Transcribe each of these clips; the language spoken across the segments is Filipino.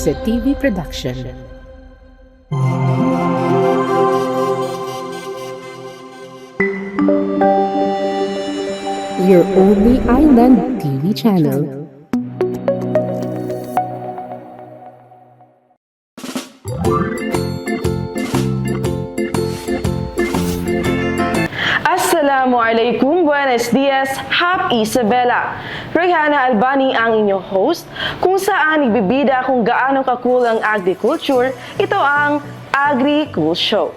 Jose TV Production. Your only island TV channel. Assalamualaikum, buenos dias, Happy Isabela. Rayhana Albani ang inyong host, kung saan nagbibida kung gaano ka-cool ang agriculture. Ito ang Agri-Cool Show.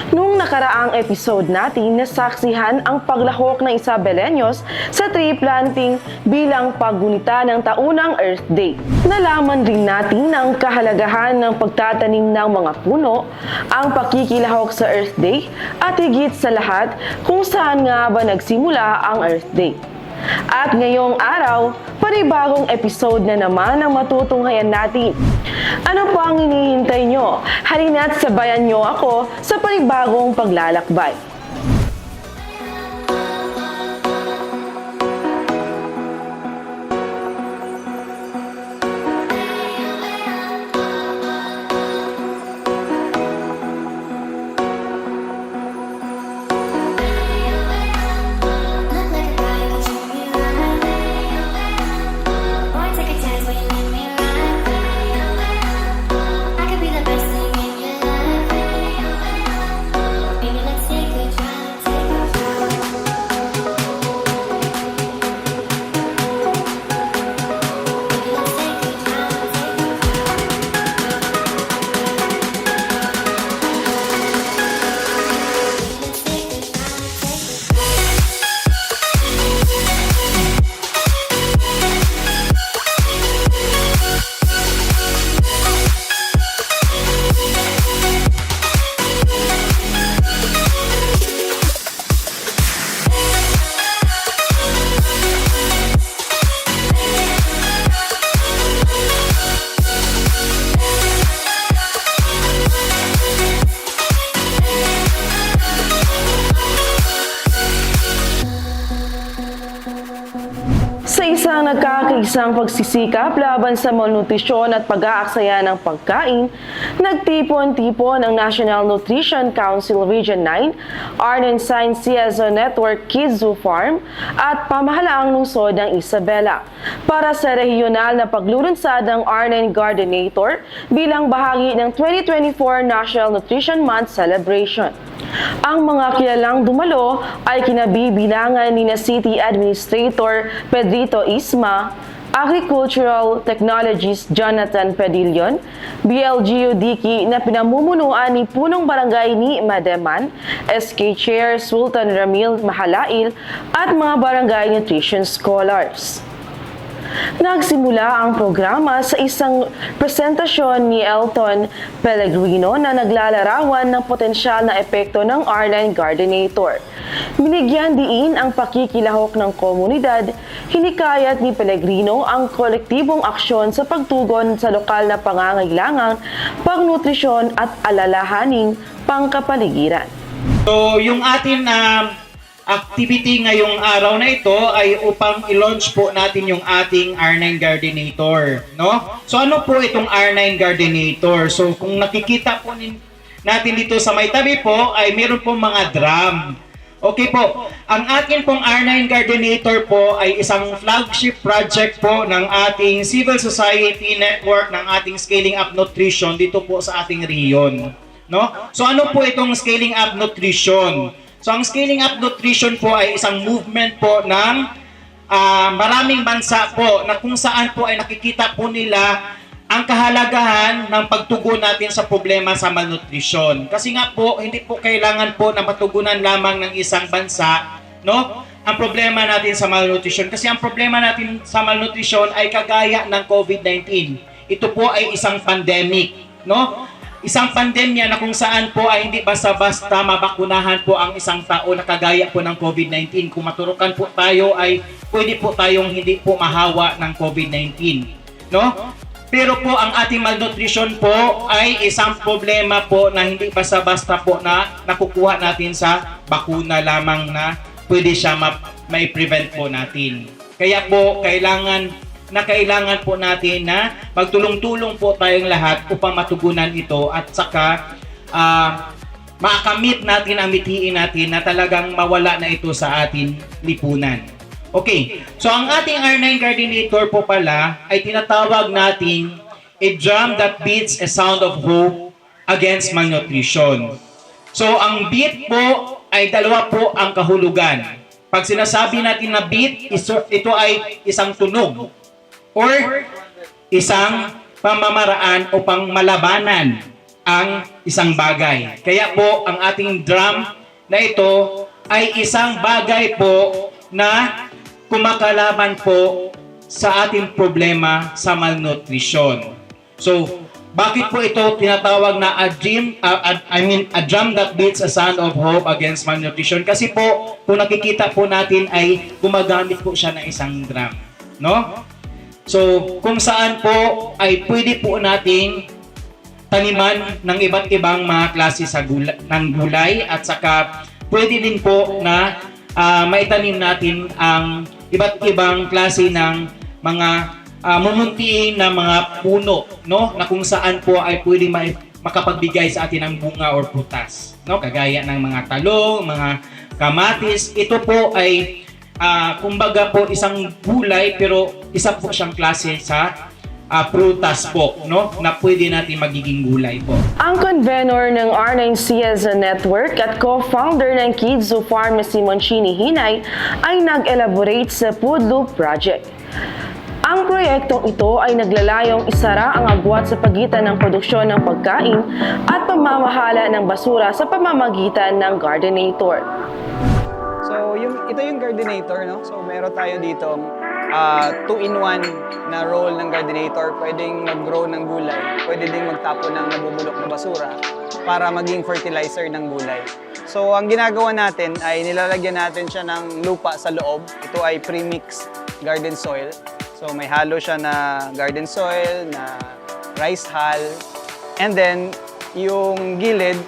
Nung nakaraang episode natin, nasaksihan ang paglahok ng Isabeleños sa tree planting bilang paggunita ng taunang Earth Day. Nalaman rin natin ang kahalagahan ng pagtatanim ng mga puno, ang pakikilahok sa Earth Day, at higit sa lahat kung saan nga ba nagsimula ang Earth Day. At ngayong araw, panibagong episode na naman ang matutunghayan natin. Ano pa ang hinihintay nyo? Halina't sabayan nyo ako sa panibagong paglalakbay. Sa isang nagkakaisang pagsisikap laban sa malnutrisyon at pag-aaksaya ng pagkain, nagtipon-tipon ang National Nutrition Council Region 9, Arnon Science CSO Network Kids Zoo Farm at pamahalaang lungsod ng Isabela para sa regional na paglulunsad ng Arnon Gardenator bilang bahagi ng 2024 National Nutrition Month Celebration. Ang mga kilalang dumalo ay kinabibilangan ni City Administrator Pedrito Isma, Agricultural Technologies Jonathan Pedillon, BLGU Diki na pinamumunuan ni Punong Barangay ni Mademan, SK Chair Sultan Ramil Mahalail at mga Barangay Nutrition Scholars. Nagsimula ang programa sa isang presentasyon ni Elton Pellegrino na naglalarawan ng potensyal na epekto ng R9 Gardenator. Binigyan diin ang pakikilahok ng komunidad, hinikayat ni Pellegrino ang kolektibong aksyon sa pagtugon sa lokal na pangangailangan, pangnutrisyon at alalahaning pangkapaligiran. So, yung atin na activity ngayong araw na ito ay upang i-launch po natin yung ating R9 Gardenator, no? So ano po itong R9 Gardenator? So kung nakikita po natin dito sa may tabi po ay meron po mga drum. Okay po, ang atin pong R9 Gardenator po ay isang flagship project po ng ating civil society network ng ating Scaling Up Nutrition dito po sa ating region, no? So ano po itong Scaling Up Nutrition? So, ang Scaling Up Nutrition po ay isang movement po ng maraming bansa po na kung saan po ay nakikita po nila ang kahalagahan ng pagtugon natin sa problema sa malnutrisyon. Kasi nga po, hindi po kailangan po na matugunan lamang ng isang bansa, no? Ang problema natin sa malnutrisyon. Kasi ang problema natin sa malnutrisyon ay kagaya ng COVID-19. Ito po ay isang pandemic, no? Isang pandemya na kung saan po ay hindi basta-basta mabakunahan po ang isang tao na kagaya po ng COVID-19. Kung maturukan po tayo ay pwede po tayong hindi po mahawa ng COVID-19. No? Pero po ang ating malnutrition po ay isang problema po na hindi basta-basta po na nakukuha natin sa bakuna lamang na pwede siya may prevent po natin. Kaya po kailangan na kailangan po natin na magtulong-tulong po tayong lahat upang matugunan ito at saka makamit natin ang mithiin natin na talagang mawala na ito sa ating lipunan. Okay, so ang ating R9 Gardenator po pala ay tinatawag nating a drum that beats a sound of hope against malnutrition. So ang beat po ay dalawa po ang kahulugan. Pag sinasabi natin na beat, ito ay isang tunog or isang pamamaraan upang malabanan ang isang bagay. Kaya po, ang ating drum na ito ay isang bagay po na kumakalaban po sa ating problema sa malnutrition. So, bakit po ito tinatawag na a drum that beats a sound of hope against malnutrition? Kasi po, kung nakikita po natin ay gumagamit po siya ng isang drum. No? So, kung saan po ay pwede po nating taniman ng iba't ibang mga klase ng gulay at saka pwede din po na maitanim natin ang iba't ibang klase ng mga mumuntiin na mga puno, no, na kung saan po ay pwede makapagbigay sa atin ng bunga or prutas, no, kagaya ng mga talong, mga kamatis. Ito po ay kumbaga po isang gulay pero isa po siyang klase sa prutas po, no, na pwede natin magiging gulay po. Ang convenor ng R9 CSN Network at co-founder ng Kids Zoo Farm na si Monchini Hinay ay nag-elaborate sa Food Loop Project. Ang proyektong ito ay naglalayong isara ang agwat sa pagitan ng produksyon ng pagkain at pamamahala ng basura sa pamamagitan ng Gardenator. So, ito yung Gardenator, no? So, meron tayo dito 2-in-1 na role ng Gardenator. Pwedeng mag-grow ng gulay, pwede ding magtapon ng nabubulok na basura para maging fertilizer ng gulay. So, ang ginagawa natin ay nilalagyan natin siya ng lupa sa loob. Ito ay pre-mixed garden soil. So, may halo siya na garden soil, na rice hull, and then yung gilid,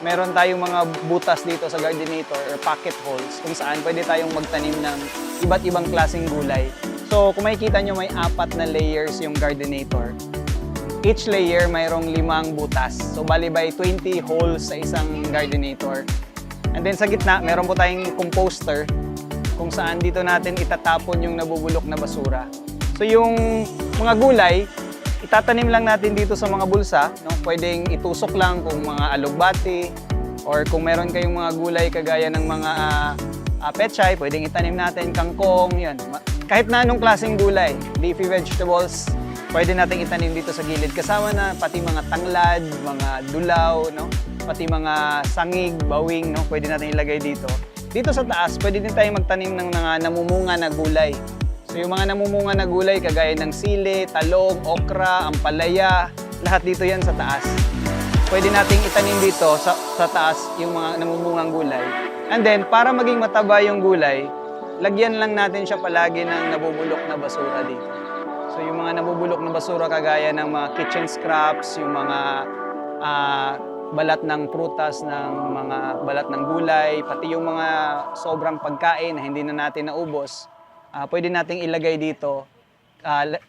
meron tayong mga butas dito sa Gardenator or pocket holes kung saan pwede tayong magtanim ng iba't ibang klaseng gulay. So, kung makikita nyo, may 4 na layers yung Gardenator. Each layer mayroong 5 butas. So, bali by 20 holes sa isang Gardenator. And then sa gitna, meron po tayong composter kung saan dito natin itatapon yung nabubulok na basura. So yung mga gulay, itatanim lang natin dito sa mga bulsa, no? Pwedeng itusok lang kung mga alugbati or kung meron kayong mga gulay kagaya ng mga pechay, pwedeng itanim natin kangkong, yan. Kahit na anong klaseng gulay, leafy vegetables, pwede natin itanim dito sa gilid. Kasama na pati mga tanglad, mga dulaw, no? Pati mga sangig, bawing, no? Pwede natin ilagay dito. Dito sa taas, pwede din tayong magtanim ng mga namumunga na gulay. So yung mga namumunga na gulay, kagaya ng sili, talong, okra, ampalaya, lahat dito yan sa taas. Pwede nating itanim dito sa taas yung mga namumungang gulay. And then, para maging mataba yung gulay, lagyan lang natin siya palagi ng nabubulok na basura dito. So yung mga nabubulok na basura, kagaya ng mga kitchen scraps, yung mga balat ng prutas, ng mga balat ng gulay, pati yung mga sobrang pagkain na hindi na natin naubos, pwede nating ilagay dito.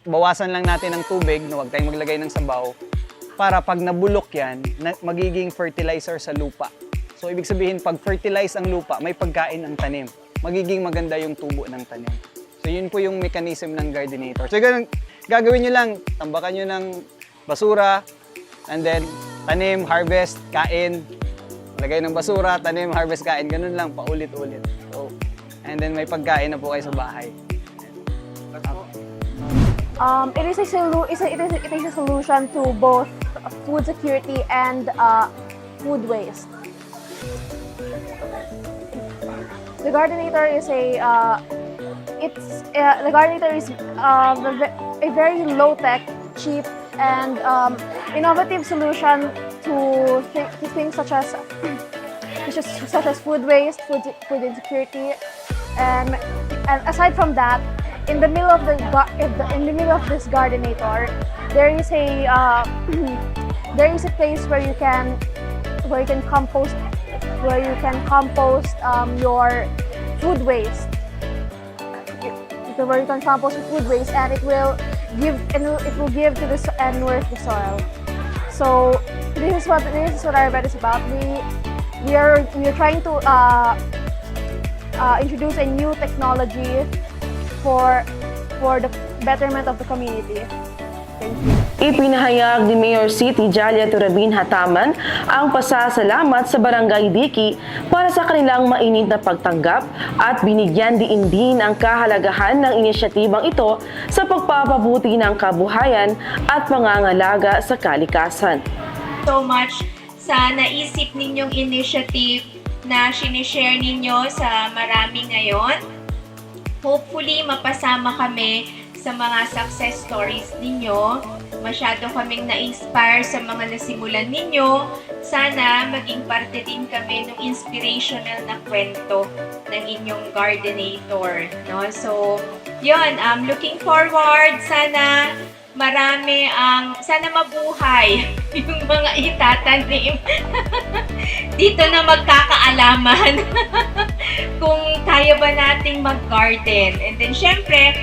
Bawasan lang natin ng tubig, no, huwag tayong maglagay ng sabaw, para pag nabulok yan, magiging fertilizer sa lupa. So ibig sabihin, pag fertilize ang lupa, may pagkain ang tanim. Magiging maganda yung tubo ng tanim. So yun po yung mechanism ng Gardenator. So gagawin nyo lang, tambakan nyo ng basura, and then tanim, harvest, kain, lagay ng basura, tanim, harvest, kain, ganun lang, paulit-ulit. So, and then may pagkain na po kayo sa bahay. It is a solution to both food security and food waste. The Gardenator is a very low-tech, cheap, and innovative solution to things such as food waste, food insecurity, and aside from that, in the middle of this Gardenator, there is a place where you can compost your food waste. where you can compost your food waste, and it will give to the and nourish the soil. So this is what Arved is about. We are trying to introduce a new technology for the betterment of the community. Thank you. Ipinahayag ni Mayor City Jalia Turabin Hataman ang pasasalamat sa Barangay Diki para sa kanilang mainit na pagtanggap at binigyan din ang kahalagahan ng inisyatibang ito sa pagpapabuti ng kabuhayan at pangangalaga sa kalikasan. So much sa naisip ninyong initiative na sinishare ninyo sa marami ngayon. Hopefully, mapasama kami sa mga success stories ninyo. Masyado kaming na-inspire sa mga nasimulan ninyo. Sana maging parte din kami ng inspirational na kwento ng inyong Gardenator. No? So, yun, looking forward. Sana sana mabuhay yung mga itatanim. Dito na magkakaalaman kung kaya ba nating mag-garden. And then, syempre,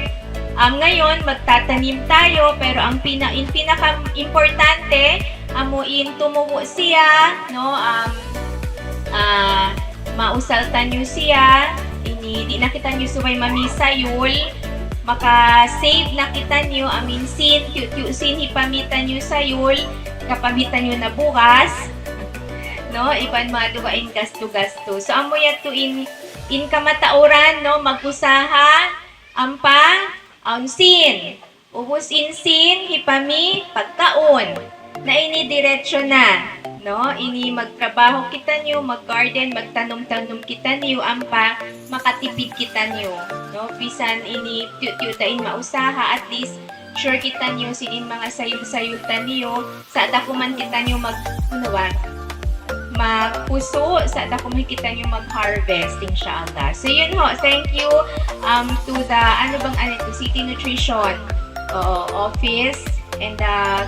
ngayon, magtatanim tayo, pero ang pinaka-importante, amuin tumubo siya, no? Mausaltan nyo siya, di na kita nyo suway mamisayul, maka-save na kita nyo, sin, sin, hipamitan nyo sayul, kapamitan nyo na bukas, no? Ipan maduwain gasto-gasto. So, amo yato in kamatauran, no? Magpusaha, sin, ubus sin, hipami, pagkaon, na ini diretsyo na, no? Ini magtrabaho kita nyo, mag-garden, magtanom-tanom kita nyo, makatipid kita nyo, no? Pisan ini tiyutain mausaha, at least sure kita nyo sinin mga sayul-sayutan nyo, sa dakuman kita nyo magpuso, sa dakuman kita nyo mag-harvest, inshallah. So yun ho, thank you to the, City Nutrition Office, and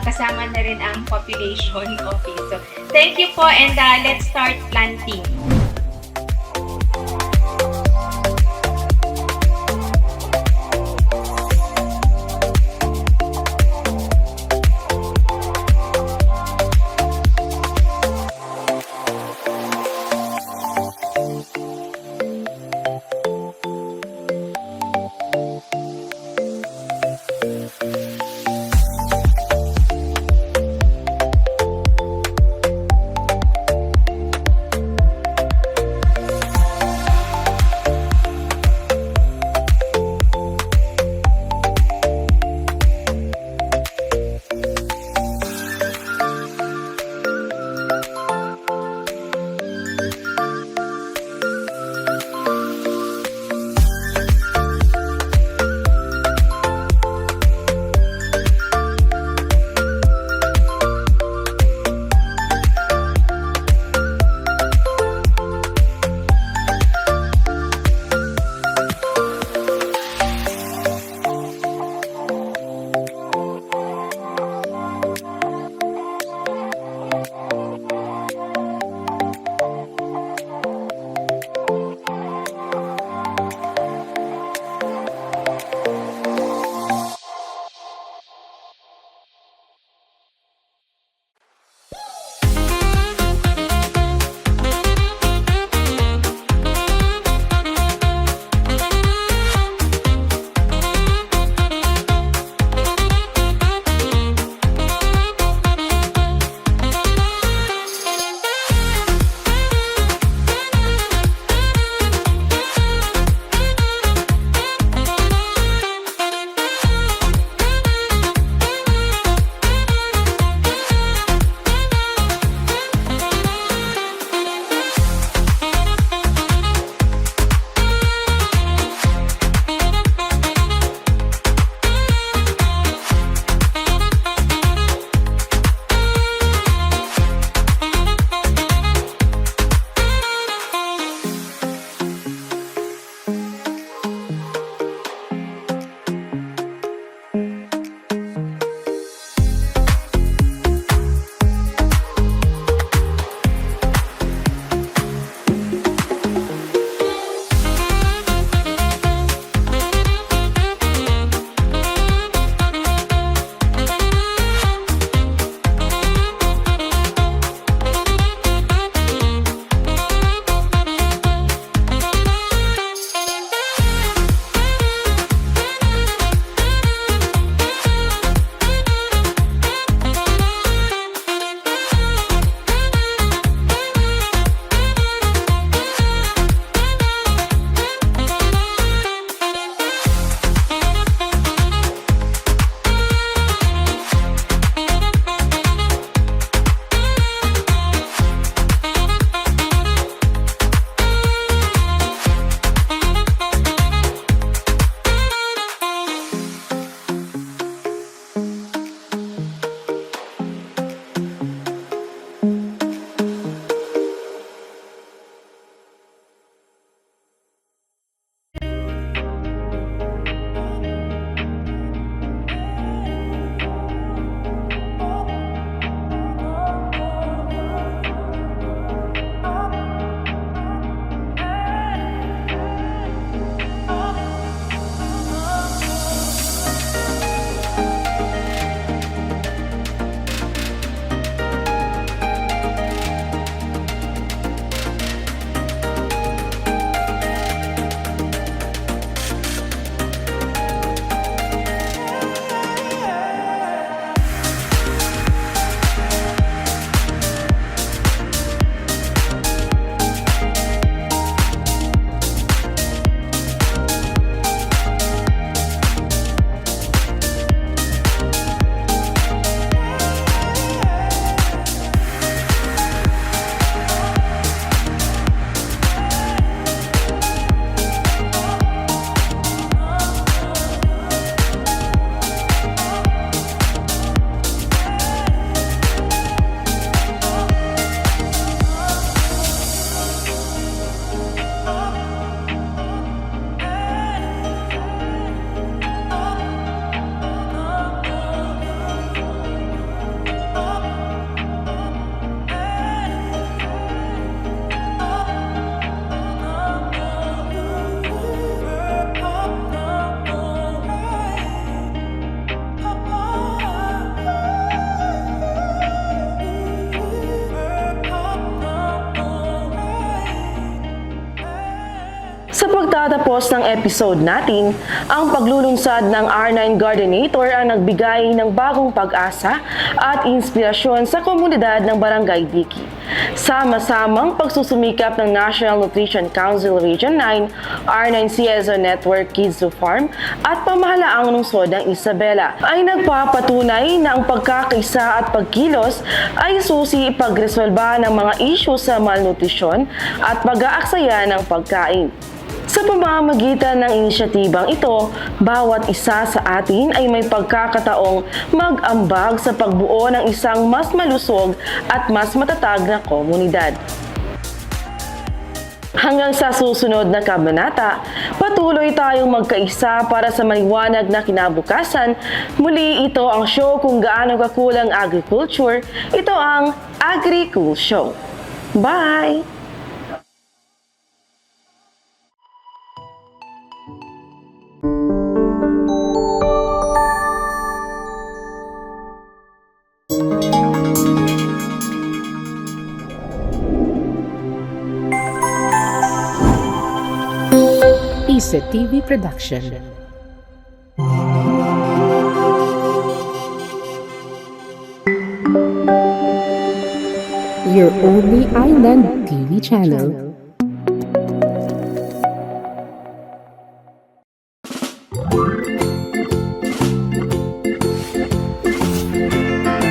kasama na rin ang Population Office. So thank you po, and let's start planting. Pagtatapos ng episode natin, ang paglulunsad ng R9 Gardenator ang nagbigay ng bagong pag-asa at inspirasyon sa komunidad ng Barangay Diki. Sama-samang pagsusumikap ng National Nutrition Council Region 9, R9 CSO Network Kids to Farm at pamahalaang lungsod ng Isabela ay nagpapatunay na ang pagkakaisa at pagkilos ay susi pagresolba ng mga isyu sa malnutrisyon at pag-aaksaya ng pagkain. Sa pamamagitan ng inisyatibang ito, bawat isa sa atin ay may pagkakataong mag-ambag sa pagbuo ng isang mas malusog at mas matatag na komunidad. Hanggang sa susunod na kabanata, patuloy tayong magkaisa para sa maliwanag na kinabukasan. Muli ito ang show kung gaano kakulang agriculture. Ito ang Agri-Cool Show. Bye! Isa TV Production. Your only island TV channel.